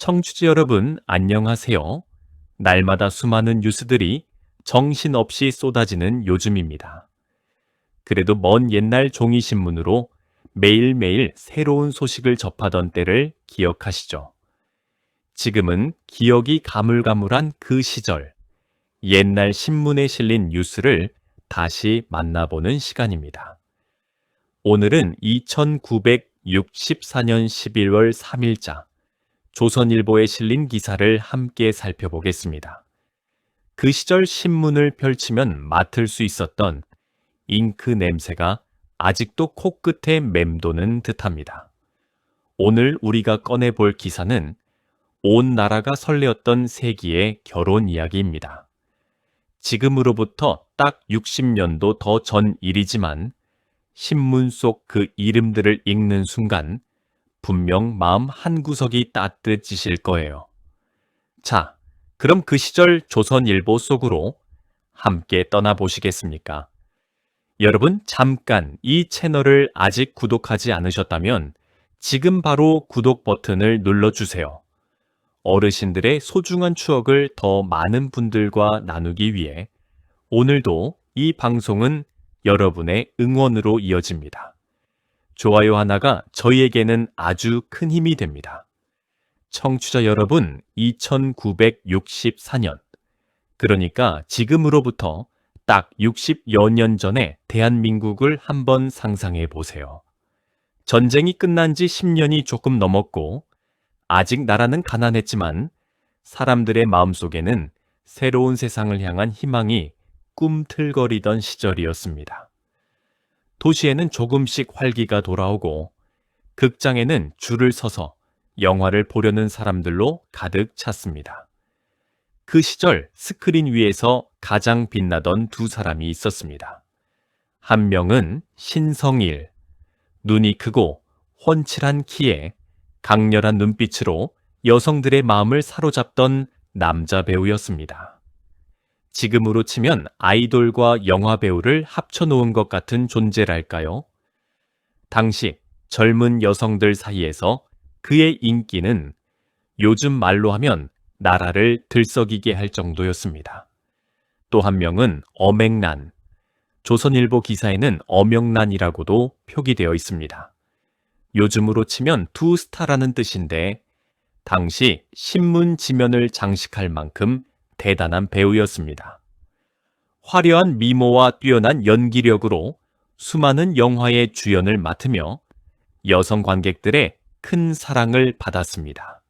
청취자 여러분, 안녕하세요. 날마다 수많은 뉴스들이 정신없이 쏟아지는 요즘입니다. 그래도 먼 옛날 종이신문으로 매일매일 새로운 소식을 접하던 때를 기억하시죠? 지금은 기억이 가물가물한 그 시절, 옛날 신문에 실린 뉴스를 다시 만나보는 시간입니다. 오늘은 2964년 11월 3일자, 조선일보에 실린 기사를 함께 살펴보겠습니다. 그 시절 신문을 펼치면 맡을 수 있었던 잉크 냄새가 아직도 코끝에 맴도는 듯합니다. 오늘 우리가 꺼내볼 기사는 온 나라가 설레었던 세기의 결혼 이야기입니다. 지금으로부터 딱 60년도 더 전 일이지만 신문 속 그 이름들을 읽는 순간 분명 마음 한구석이 따뜻해지실 거예요. 자, 그럼 그 시절 조선일보 속으로 함께 떠나보시겠습니까? 여러분, 잠깐 이 채널을 아직 구독하지 않으셨다면 지금 바로 구독 버튼을 눌러주세요. 어르신들의 소중한 추억을 더 많은 분들과 나누기 위해 오늘도 이 방송은 여러분의 응원으로 이어집니다. 좋아요 하나가 저희에게는 아주 큰 힘이 됩니다. 청취자 여러분, 2964년, 그러니까 지금으로부터 딱 60여 년 전에 대한민국을 한번 상상해 보세요. 전쟁이 끝난 지 10년이 조금 넘었고 아직 나라는 가난했지만 사람들의 마음속에는 새로운 세상을 향한 희망이 꿈틀거리던 시절이었습니다. 도시에는 조금씩 활기가 돌아오고 극장에는 줄을 서서 영화를 보려는 사람들로 가득 찼습니다. 그 시절 스크린 위에서 가장 빛나던 두 사람이 있었습니다. 한 명은 신성일, 눈이 크고 훤칠한 키에 강렬한 눈빛으로 여성들의 마음을 사로잡던 남자 배우였습니다. 지금으로 치면 아이돌과 영화 배우를 합쳐놓은 것 같은 존재랄까요? 당시 젊은 여성들 사이에서 그의 인기는 요즘 말로 하면 나라를 들썩이게 할 정도였습니다. 또 한 명은 엄앵란, 조선일보 기사에는 엄영란이라고도 표기되어 있습니다. 요즘으로 치면 두 스타라는 뜻인데 당시 신문 지면을 장식할 만큼 대단한 배우였습니다. 화려한 미모와 뛰어난 연기력으로 수많은 영화의 주연을 맡으며 여성 관객들의 큰 사랑을 받았습니다.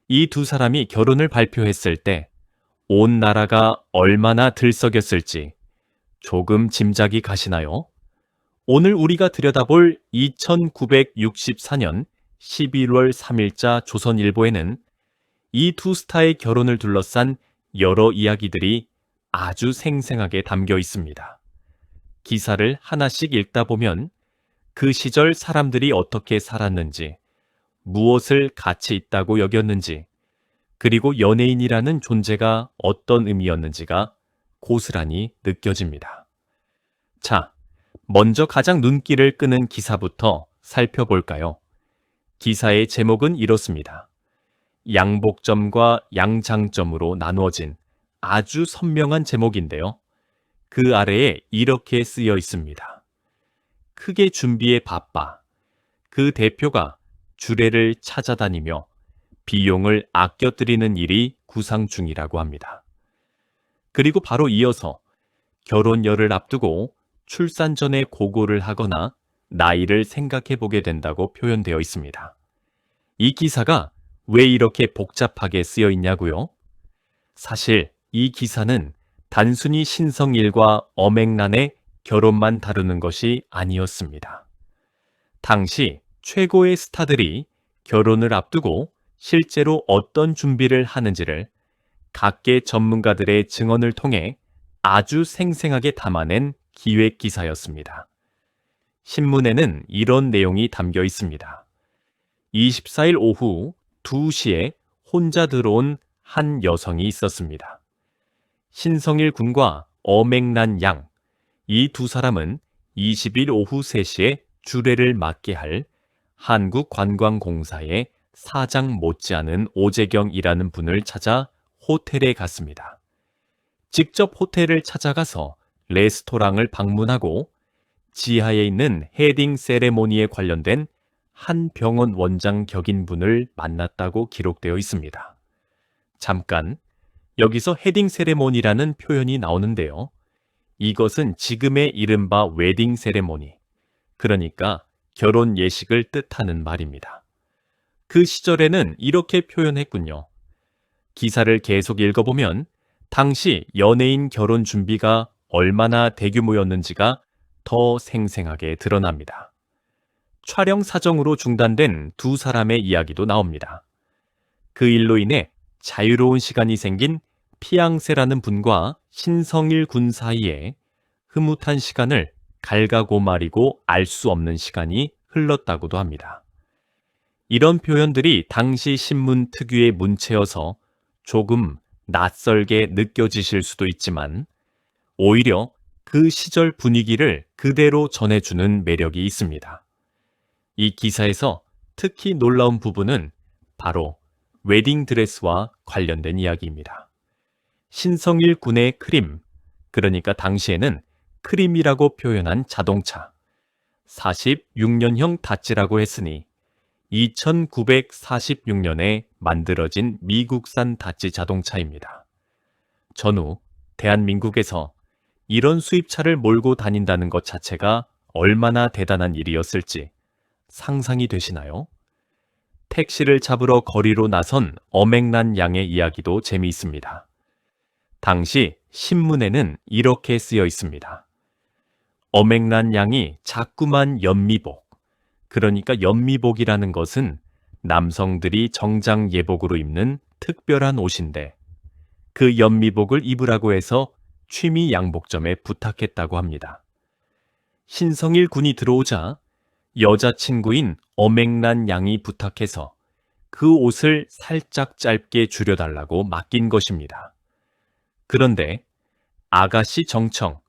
이 두 사람이 결혼을 발표했을 때 온 나라가 얼마나 들썩였을지 조금 짐작이 가시나요? 오늘 우리가 들여다볼 2964년 11월 3일자 조선일보에는 이 두 스타의 결혼을 둘러싼 여러 이야기들이 아주 생생하게 담겨 있습니다. 기사를 하나씩 읽다 보면 그 시절 사람들이 어떻게 살았는지, 무엇을 가치 있다고 여겼는지, 그리고 연예인이라는 존재가 어떤 의미였는지가 고스란히 느껴집니다. 자, 먼저 가장 눈길을 끄는 기사부터 살펴볼까요? 기사의 제목은 이렇습니다. 양복점과 양장점으로 나누어진 아주 선명한 제목인데요. 그 아래에 이렇게 쓰여 있습니다. 크게 준비에 바빠. 그 대표가 주례를 찾아다니며 비용을 아껴드리는 일이 구상 중이라고 합니다. 그리고 바로 이어서 결혼열을 앞두고 출산 전에 고고를 하거나 나이를 생각해 보게 된다고 표현되어 있습니다. 이 기사가 왜 이렇게 복잡하게 쓰여 있냐고요? 사실 이 기사는 단순히 신성일과 엄앵란의 결혼만 다루는 것이 아니었습니다. 당시 최고의 스타들이 결혼을 앞두고 실제로 어떤 준비를 하는지를 각계 전문가들의 증언을 통해 아주 생생하게 담아낸 기획 기사였습니다. 신문에는 이런 내용이 담겨 있습니다. 24일 오후 2시에 혼자 들어온 한 여성이 있었습니다. 신성일 군과 엄앵란 양, 이 두 사람은 20일 오후 3시에 주례를 맡게 할 한국관광공사의 사장 못지않은 오재경이라는 분을 찾아 호텔에 갔습니다. 직접 호텔을 찾아가서 레스토랑을 방문하고 지하에 있는 헤딩 세레모니에 관련된 한 병원 원장 격인 분을 만났다고 기록되어 있습니다. 잠깐, 여기서 헤딩 세레모니라는 표현이 나오는데요. 이것은 지금의 이른바 웨딩 세레모니, 그러니까 결혼 예식을 뜻하는 말입니다. 그 시절에는 이렇게 표현했군요. 기사를 계속 읽어보면 당시 연예인 결혼 준비가 얼마나 대규모였는지가 더 생생하게 드러납니다. 촬영 사정으로 중단된 두 사람의 이야기도 나옵니다. 그 일로 인해 자유로운 시간이 생긴 피앙세라는 분과 신성일 군 사이에 흐뭇한 시간을 갉아고말이고 알 수 없는 시간이 흘렀다고도 합니다. 이런 표현들이 당시 신문 특유의 문체여서 조금 낯설게 느껴지실 수도 있지만 오히려 그 시절 분위기를 그대로 전해주는 매력이 있습니다. 이 기사에서 특히 놀라운 부분은 바로 웨딩드레스와 관련된 이야기입니다. 신성일 군의 크림, 그러니까 당시에는 크림이라고 표현한 자동차, 46년형 다찌라고 했으니 2946년에 만들어진 미국산 다찌 자동차입니다. 전후 대한민국에서 이런 수입차를 몰고 다닌다는 것 자체가 얼마나 대단한 일이었을지 상상이 되시나요? 택시를 잡으러 거리로 나선 엄앵란 양의 이야기도 재미있습니다. 당시 신문에는 이렇게 쓰여 있습니다. 엄앵란 양이 자꾸만 연미복, 그러니까 연미복이라는 것은 남성들이 정장 예복으로 입는 특별한 옷인데 그 연미복을 입으라고 해서 취미 양복점에 부탁했다고 합니다. 신성일 군이 들어오자 여자친구인 엄앵란 양이 부탁해서 그 옷을 살짝 짧게 줄여달라고 맡긴 것입니다. 그런데 아가씨 정청,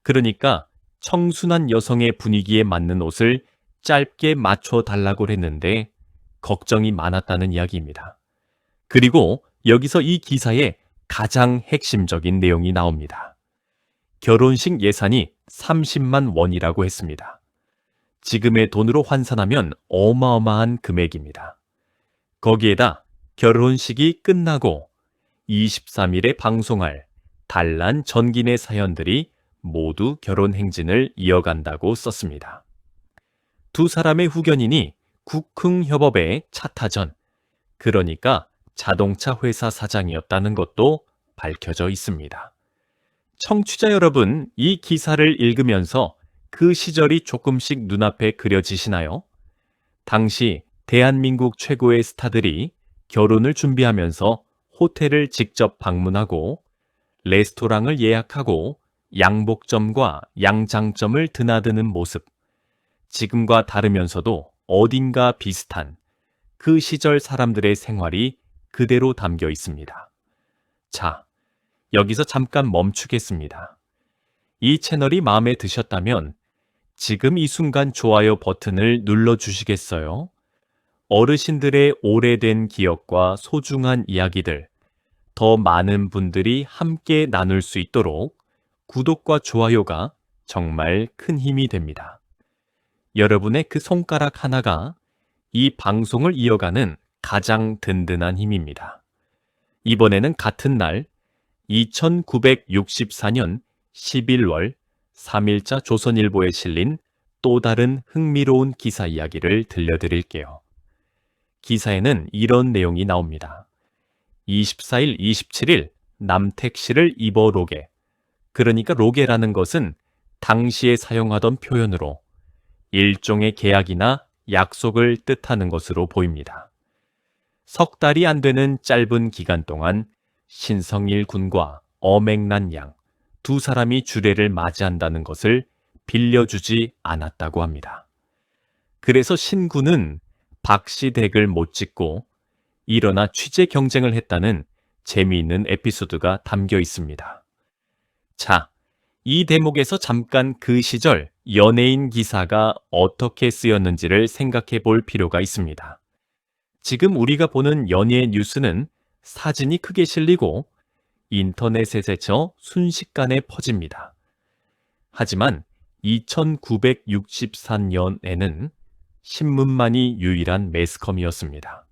그러니까 청순한 여성의 분위기에 맞는 옷을 짧게 맞춰달라고 했는데 걱정이 많았다는 이야기입니다. 그리고 여기서 이 기사에 가장 핵심적인 내용이 나옵니다. 결혼식 예산이 30만 원이라고 했습니다. 지금의 돈으로 환산하면 어마어마한 금액입니다. 거기에다 결혼식이 끝나고 23일에 방송할 단란 전기내 사연들이 모두 결혼 행진을 이어간다고 썼습니다. 두 사람의 후견인이 국흥협업의 차타전, 그러니까 자동차 회사 사장이었다는 것도 밝혀져 있습니다. 청취자 여러분, 이 기사를 읽으면서 그 시절이 조금씩 눈앞에 그려지시나요? 당시 대한민국 최고의 스타들이 결혼을 준비하면서 호텔을 직접 방문하고 레스토랑을 예약하고 양복점과 양장점을 드나드는 모습, 지금과 다르면서도 어딘가 비슷한 그 시절 사람들의 생활이 그대로 담겨 있습니다. 자, 여기서 잠깐 멈추겠습니다. 이 채널이 마음에 드셨다면 지금 이 순간 좋아요 버튼을 눌러주시겠어요? 어르신들의 오래된 기억과 소중한 이야기들, 더 많은 분들이 함께 나눌 수 있도록 구독과 좋아요가 정말 큰 힘이 됩니다. 여러분의 그 손가락 하나가 이 방송을 이어가는 가장 든든한 힘입니다. 이번에는 같은 날 2964년 11월 3일자 조선일보에 실린 또 다른 흥미로운 기사 이야기를 들려드릴게요. 기사에는 이런 내용이 나옵니다. 24일, 27일 남택시를 입어 로게, 그러니까 로게라는 것은 당시에 사용하던 표현으로 일종의 계약이나 약속을 뜻하는 것으로 보입니다. 석 달이 안 되는 짧은 기간 동안 신성일 군과 엄앵란 양 두 사람이 주례를 맞이한다는 것을 빌려주지 않았다고 합니다. 그래서 신군은 박씨 댁을 못 짓고 일어나 취재 경쟁을 했다는 재미있는 에피소드가 담겨 있습니다. 자, 이 대목에서 잠깐 그 시절 연예인 기사가 어떻게 쓰였는지를 생각해 볼 필요가 있습니다. 지금 우리가 보는 연예 뉴스는 사진이 크게 실리고 인터넷에 제쳐 순식간에 퍼집니다. 하지만 2964년에는 신문만이 유일한 매스컴이었습니다.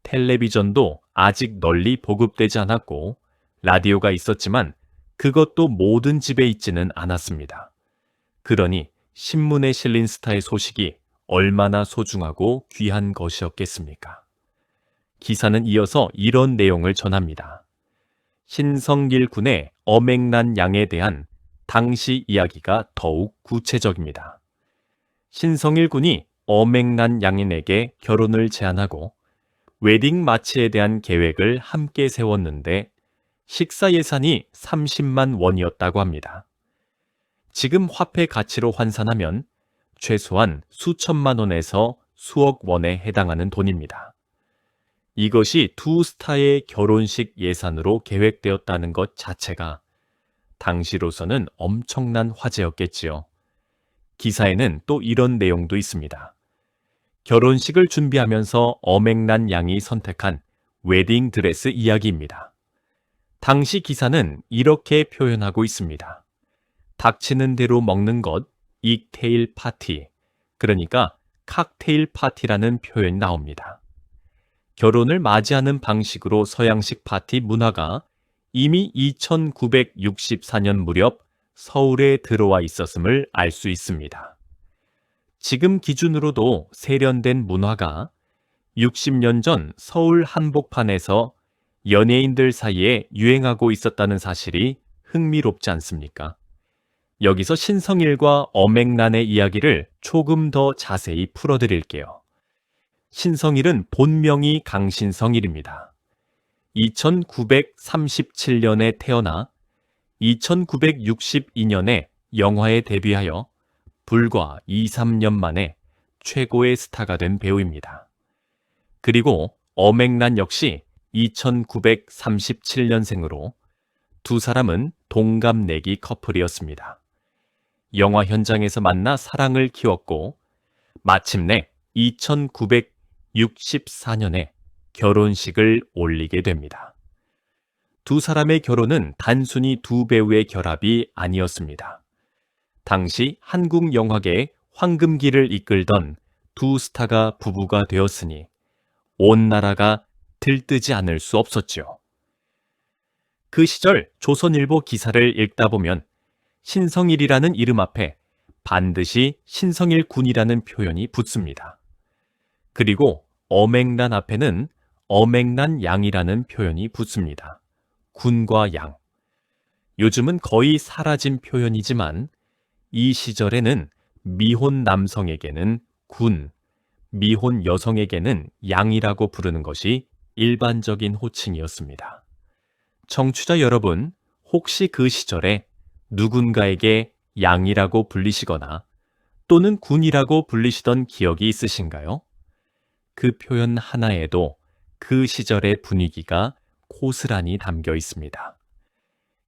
텔레비전도 아직 널리 보급되지 않았고 라디오가 있었지만 그것도 모든 집에 있지는 않았습니다. 그러니 신문에 실린 스타의 소식이 얼마나 소중하고 귀한 것이었겠습니까? 기사는 이어서 이런 내용을 전합니다. 신성길 군의 어맹란 양에 대한 당시 이야기가 더욱 구체적입니다. 신성일 군이 어맹란 양인에게 결혼을 제안하고 웨딩 마치에 대한 계획을 함께 세웠는데 식사 예산이 30만 원이었다고 합니다. 지금 화폐 가치로 환산하면 최소한 수천만 원에서 수억 원에 해당하는 돈입니다. 이것이 두 스타의 결혼식 예산으로 계획되었다는 것 자체가 당시로서는 엄청난 화제였겠지요. 기사에는 또 이런 내용도 있습니다. 결혼식을 준비하면서 어맹란 양이 선택한 웨딩 드레스 이야기입니다. 당시 기사는 이렇게 표현하고 있습니다. 닥치는 대로 먹는 것, 익테일 파티, 그러니까 칵테일 파티라는 표현이 나옵니다. 결혼을 맞이하는 방식으로 서양식 파티 문화가 이미 2964년 무렵 서울에 들어와 있었음을 알 수 있습니다. 지금 기준으로도 세련된 문화가 60년 전 서울 한복판에서 연예인들 사이에 유행하고 있었다는 사실이 흥미롭지 않습니까? 여기서 신성일과 어맹란의 이야기를 조금 더 자세히 풀어드릴게요. 신성일은 본명이 강신성일입니다. 2937년에 태어나 2962년에 영화에 데뷔하여 불과 2, 3년 만에 최고의 스타가 된 배우입니다. 그리고 어맹란 역시 2937년생으로 두 사람은 동갑내기 커플이었습니다. 영화 현장에서 만나 사랑을 키웠고 마침내 2964년에 결혼식을 올리게 됩니다. 두 사람의 결혼은 단순히 두 배우의 결합이 아니었습니다. 당시 한국 영화계의 황금기를 이끌던 두 스타가 부부가 되었으니 온 나라가 들뜨지 않을 수 없었죠. 그 시절 조선일보 기사를 읽다 보면 신성일이라는 이름 앞에 반드시 신성일 군이라는 표현이 붙습니다. 그리고 어맹란 앞에는 어맹란 양이라는 표현이 붙습니다. 군과 양. 요즘은 거의 사라진 표현이지만 이 시절에는 미혼 남성에게는 군, 미혼 여성에게는 양이라고 부르는 것이 일반적인 호칭이었습니다. 청취자 여러분, 혹시 그 시절에 누군가에게 양이라고 불리시거나 또는 군이라고 불리시던 기억이 있으신가요? 그 표현 하나에도 그 시절의 분위기가 고스란히 담겨 있습니다.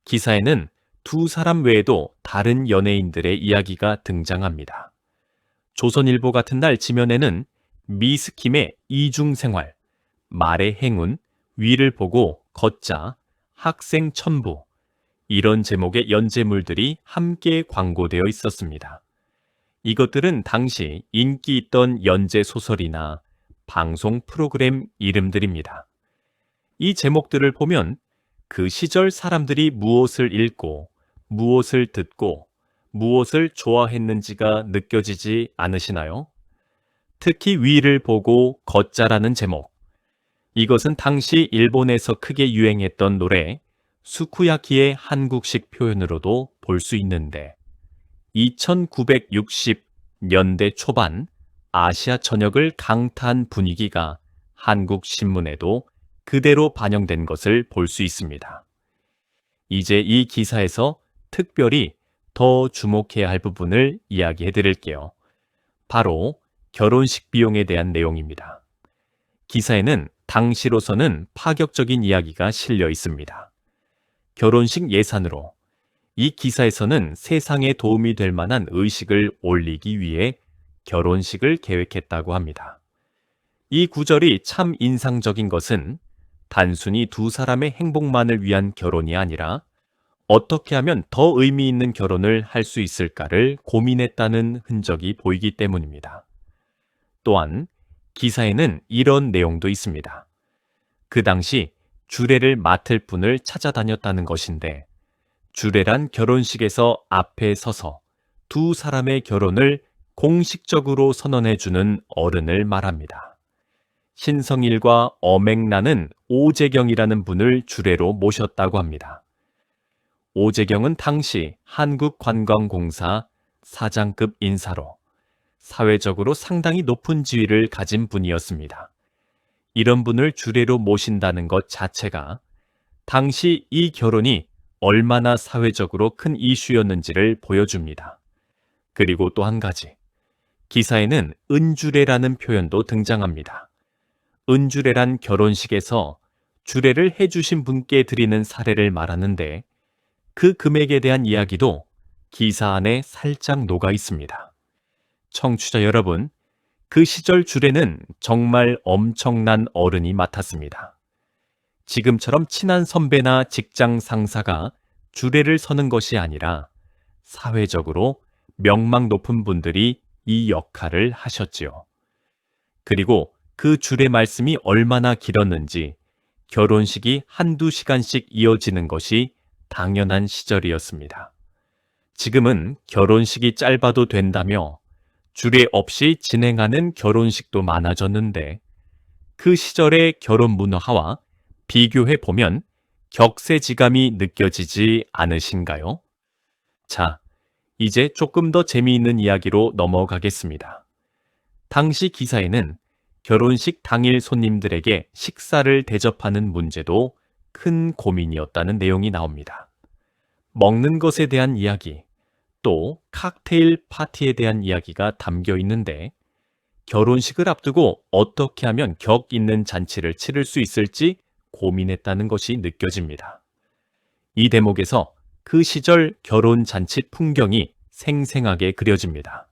기사에는 두 사람 외에도 다른 연예인들의 이야기가 등장합니다. 조선일보 같은 날 지면에는 미스킴의 이중생활, 말의 행운, 위를 보고 걷자, 학생 천부, 이런 제목의 연재물들이 함께 광고되어 있었습니다. 이것들은 당시 인기 있던 연재 소설이나 방송 프로그램 이름들입니다. 이 제목들을 보면 그 시절 사람들이 무엇을 읽고 무엇을 듣고 무엇을 좋아했는지가 느껴지지 않으시나요? 특히 위를 보고 걷자라는 제목. 이것은 당시 일본에서 크게 유행했던 노래 수쿠야키의 한국식 표현으로도 볼 수 있는데 2960년대 초반 아시아 전역을 강타한 분위기가 한국 신문에도 그대로 반영된 것을 볼 수 있습니다. 이제 이 기사에서 특별히 더 주목해야 할 부분을 이야기해 드릴게요. 바로 결혼식 비용에 대한 내용입니다. 기사에는 당시로서는 파격적인 이야기가 실려 있습니다. 결혼식 예산으로 이 기사에서는 세상에 도움이 될 만한 의식을 올리기 위해 결혼식을 계획했다고 합니다. 이 구절이 참 인상적인 것은 단순히 두 사람의 행복만을 위한 결혼이 아니라 어떻게 하면 더 의미 있는 결혼을 할 수 있을까를 고민했다는 흔적이 보이기 때문입니다. 또한 기사에는 이런 내용도 있습니다. 그 당시 주례를 맡을 분을 찾아다녔다는 것인데 주례란 결혼식에서 앞에 서서 두 사람의 결혼을 공식적으로 선언해주는 어른을 말합니다. 신성일과 엄앵란은 오재경이라는 분을 주례로 모셨다고 합니다. 오재경은 당시 한국관광공사 사장급 인사로 사회적으로 상당히 높은 지위를 가진 분이었습니다. 이런 분을 주례로 모신다는 것 자체가 당시 이 결혼이 얼마나 사회적으로 큰 이슈였는지를 보여줍니다. 그리고 또 한 가지, 기사에는 은주례라는 표현도 등장합니다. 은주례란 결혼식에서 주례를 해주신 분께 드리는 사례를 말하는데 그 금액에 대한 이야기도 기사 안에 살짝 녹아 있습니다. 청취자 여러분, 그 시절 주례는 정말 엄청난 어른이 맡았습니다. 지금처럼 친한 선배나 직장 상사가 주례를 서는 것이 아니라 사회적으로 명망 높은 분들이 이 역할을 하셨지요. 그리고 그 주례 말씀이 얼마나 길었는지 결혼식이 한두 시간씩 이어지는 것이 당연한 시절이었습니다. 지금은 결혼식이 짧아도 된다며 주례 없이 진행하는 결혼식도 많아졌는데 그 시절의 결혼 문화와 비교해 보면 격세지감이 느껴지지 않으신가요? 자, 이제 조금 더 재미있는 이야기로 넘어가겠습니다. 당시 기사에는 결혼식 당일 손님들에게 식사를 대접하는 문제도 큰 고민이었다는 내용이 나옵니다. 먹는 것에 대한 이야기, 또 칵테일 파티에 대한 이야기가 담겨 있는데 결혼식을 앞두고 어떻게 하면 격 있는 잔치를 치를 수 있을지 고민했다는 것이 느껴집니다. 이 대목에서 그 시절 결혼 잔치 풍경이 생생하게 그려집니다.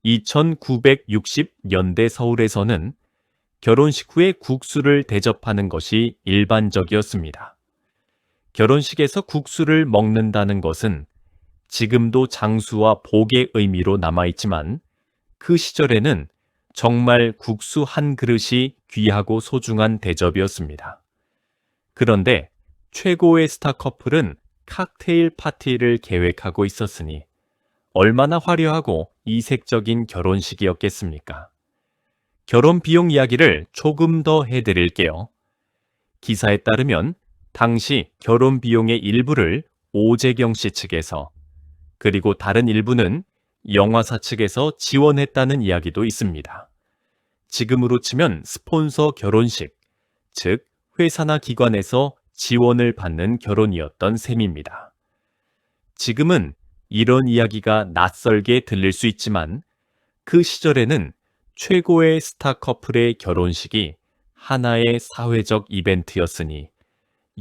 2960년대 서울에서는 결혼식 후에 국수를 대접하는 것이 일반적이었습니다. 결혼식에서 국수를 먹는다는 것은 지금도 장수와 복의 의미로 남아있지만 그 시절에는 정말 국수 한 그릇이 귀하고 소중한 대접이었습니다. 그런데 최고의 스타 커플은 칵테일 파티를 계획하고 있었으니 얼마나 화려하고 이색적인 결혼식이었겠습니까? 결혼 비용 이야기를 조금 더 해드릴게요. 기사에 따르면 당시 결혼 비용의 일부를 오재경 씨 측에서 그리고 다른 일부는 영화사 측에서 지원했다는 이야기도 있습니다. 지금으로 치면 스폰서 결혼식, 즉 회사나 기관에서 지원을 받는 결혼이었던 셈입니다. 지금은 이런 이야기가 낯설게 들릴 수 있지만 그 시절에는 최고의 스타 커플의 결혼식이 하나의 사회적 이벤트였으니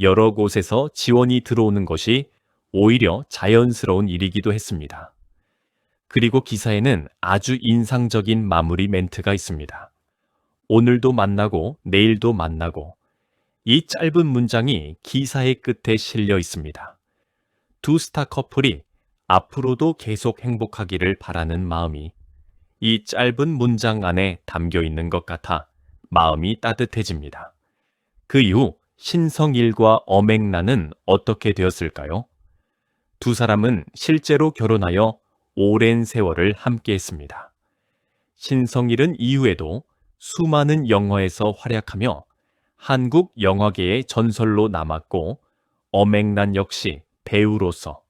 여러 곳에서 지원이 들어오는 것이 오히려 자연스러운 일이기도 했습니다. 그리고 기사에는 아주 인상적인 마무리 멘트가 있습니다. 오늘도 만나고 내일도 만나고, 이 짧은 문장이 기사의 끝에 실려 있습니다. 두 스타 커플이 앞으로도 계속 행복하기를 바라는 마음이 이 짧은 문장 안에 담겨 있는 것 같아 마음이 따뜻해집니다. 그 이후 신성일과 엄앵란은 어떻게 되었을까요? 두 사람은 실제로 결혼하여 오랜 세월을 함께했습니다. 신성일은 이후에도 수많은 영화에서 활약하며 한국 영화계의 전설로 남았고, 엄앵란 역시 배우로서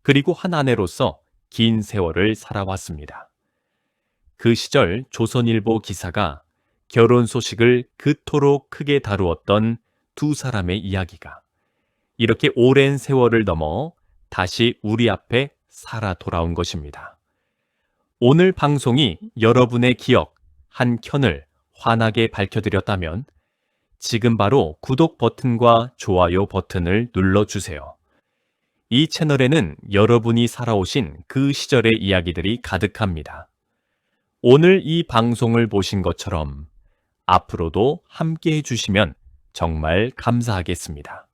그리고 한 아내로서 긴 세월을 살아왔습니다. 그 시절 조선일보 기사가 결혼 소식을 그토록 크게 다루었던 두 사람의 이야기가 이렇게 오랜 세월을 넘어 다시 우리 앞에 살아 돌아온 것입니다. 오늘 방송이 여러분의 기억 한 켠을 환하게 밝혀드렸다면 지금 바로 구독 버튼과 좋아요 버튼을 눌러주세요. 이 채널에는 여러분이 살아오신 그 시절의 이야기들이 가득합니다. 오늘 이 방송을 보신 것처럼 앞으로도 함께 해주시면 정말 감사하겠습니다.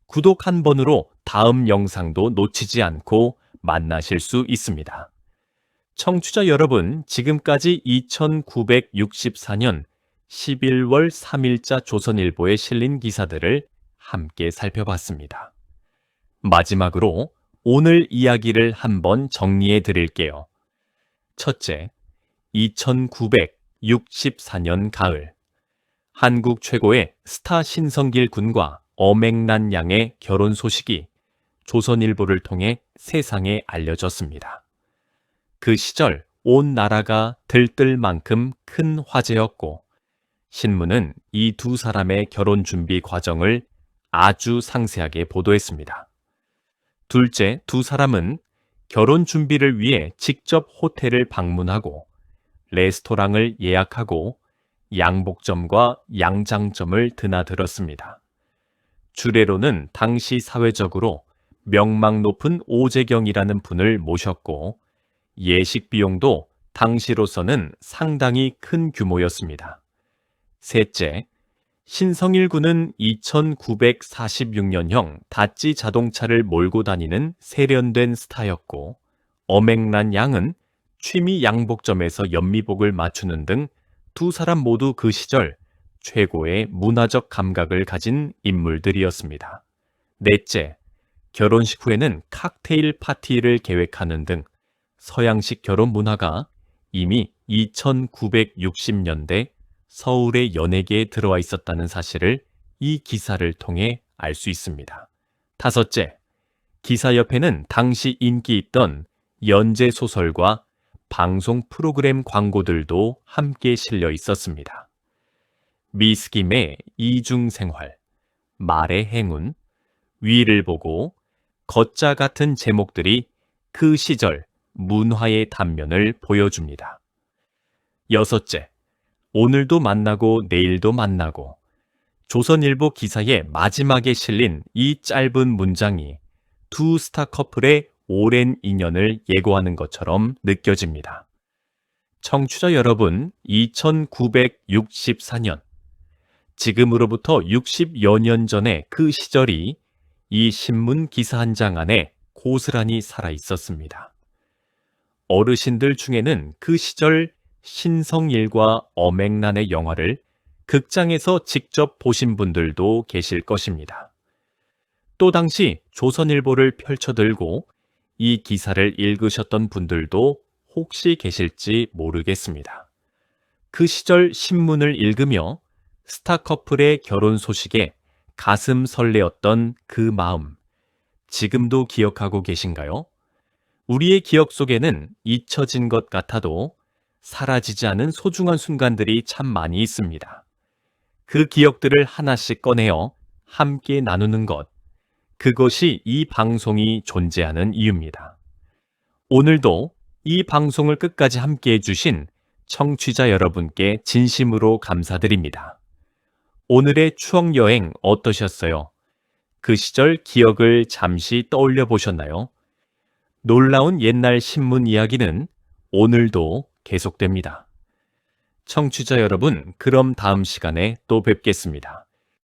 구독 한 번으로 다음 영상도 놓치지 않고 만나실 수 있습니다. 청취자 여러분, 지금까지 2964년 11월 3일자 조선일보에 실린 기사들을 함께 살펴봤습니다. 마지막으로 오늘 이야기를 한번 정리해 드릴게요. 첫째, 2964년 가을, 한국 최고의 스타 신성길 군과 엄앵란 양의 결혼 소식이 조선일보를 통해 세상에 알려졌습니다. 그 시절 온 나라가 들뜰 만큼 큰 화제였고, 신문은 이 두 사람의 결혼 준비 과정을 아주 상세하게 보도했습니다. 둘째, 두 사람은 결혼 준비를 위해 직접 호텔을 방문하고 레스토랑을 예약하고 양복점과 양장점을 드나들었습니다. 주례로는 당시 사회적으로 명망 높은 오재경이라는 분을 모셨고, 예식 비용도 당시로서는 상당히 큰 규모였습니다. 셋째, 신성일 군은 2946년형 다찌 자동차를 몰고 다니는 세련된 스타였고, 엄앵란 양은 취미 양복점에서 연미복을 맞추는 등 두 사람 모두 그 시절 최고의 문화적 감각을 가진 인물들이었습니다. 넷째, 결혼식 후에는 칵테일 파티를 계획하는 등 서양식 결혼 문화가 이미 2960년대 서울의 연예계에 들어와 있었다는 사실을 이 기사를 통해 알 수 있습니다. 다섯째, 기사 옆에는 당시 인기 있던 연재 소설과 방송 프로그램 광고들도 함께 실려 있었습니다. 미스김의 이중생활, 말의 행운, 위를 보고, 걷자 같은 제목들이 그 시절 문화의 단면을 보여줍니다. 여섯째, 오늘도 만나고 내일도 만나고, 조선일보 기사의 마지막에 실린 이 짧은 문장이 두 스타 커플의 오랜 인연을 예고하는 것처럼 느껴집니다. 청취자 여러분, 2964년, 지금으로부터 60여 년 전의 그 시절이 이 신문 기사 한 장 안에 고스란히 살아 있었습니다. 어르신들 중에는 그 시절 신성일과 엄앵란의 영화를 극장에서 직접 보신 분들도 계실 것입니다. 또 당시 조선일보를 펼쳐들고 이 기사를 읽으셨던 분들도 혹시 계실지 모르겠습니다. 그 시절 신문을 읽으며 스타 커플의 결혼 소식에 가슴 설레었던 그 마음, 지금도 기억하고 계신가요? 우리의 기억 속에는 잊혀진 것 같아도 사라지지 않은 소중한 순간들이 참 많이 있습니다. 그 기억들을 하나씩 꺼내어 함께 나누는 것, 그것이 이 방송이 존재하는 이유입니다. 오늘도 이 방송을 끝까지 함께 해주신 청취자 여러분께 진심으로 감사드립니다. 오늘의 추억여행 어떠셨어요? 그 시절 기억을 잠시 떠올려 보셨나요? 놀라운 옛날 신문 이야기는 오늘도 계속됩니다. 청취자 여러분, 그럼 다음 시간에 또 뵙겠습니다.